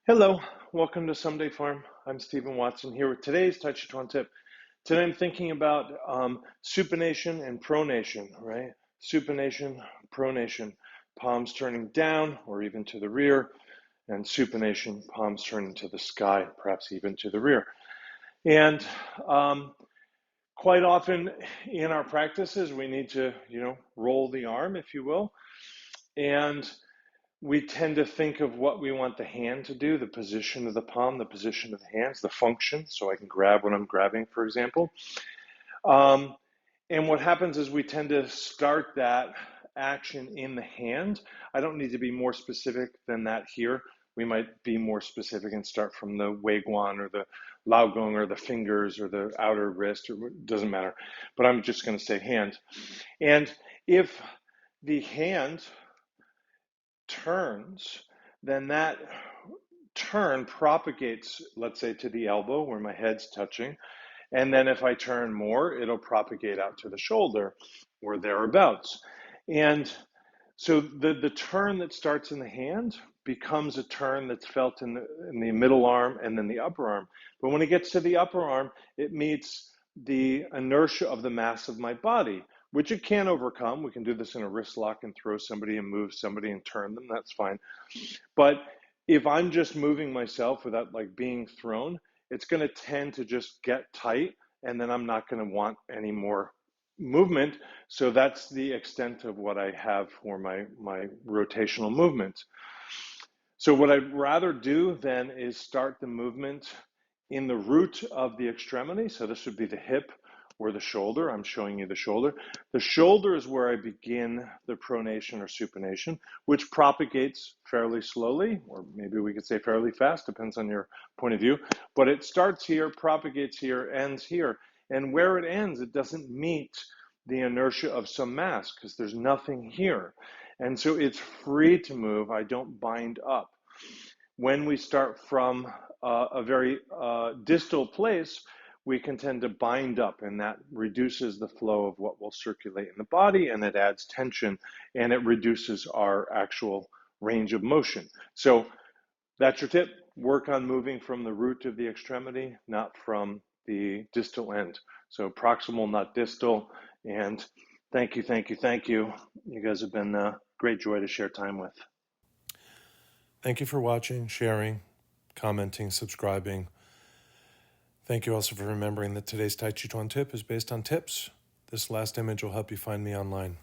Hello, welcome to Someday Farm. I'm Stephen Watson here with today's Tàijíquán Tip. Today I'm thinking about supination and pronation, right? Supination, pronation, palms turning down or even to the rear, and supination, palms turning to the sky, perhaps even to the rear. And quite often in our practices, we need to, roll the arm, if you will, and we tend to think of what we want the hand to do, the position of the palm, the position of the hands, the function, so I can grab when I'm grabbing, for example. And what happens is we tend to start that action in the hand. I don't need to be more specific than that here. We might be more specific and start from the Weiguan or the Laogong or the fingers or the outer wrist, or it doesn't matter. But I'm just going to say hand. And if the hand turns, then that turn propagates, let's say, to the elbow where my head's touching. And then if I turn more, it'll propagate out to the shoulder or thereabouts. And so the turn that starts in the hand becomes a turn that's felt in the middle arm and then the upper arm. But when it gets to the upper arm, it meets the inertia of the mass of my body, which it can overcome. We can do this in a wrist lock and throw somebody and move somebody and turn them. That's fine. But if I'm just moving myself without being thrown, it's going to tend to just get tight, and then I'm not going to want any more movement. So that's the extent of what I have for my rotational movement. So what I'd rather do then is start the movement in the root of the extremity. So this would be the hip or the shoulder. I'm showing you the shoulder. The shoulder is where I begin the pronation or supination, which propagates fairly slowly, or maybe we could say fairly fast, depends on your point of view. But it starts here, propagates here, ends here. And where it ends, it doesn't meet the inertia of some mass because there's nothing here. And so it's free to move. I don't bind up. When we start from a very distal place, we can tend to bind up, and that reduces the flow of what will circulate in the body, and it adds tension, and it reduces our actual range of motion. So that's your tip. Work on moving from the root of the extremity, not from the distal end. So proximal, not distal. And thank you, thank you, thank you. You guys have been a great joy to share time with. Thank you for watching, sharing, commenting, subscribing. Thank you also for remembering that today's Tàijíquán Tip is based on tips. This last image will help you find me online.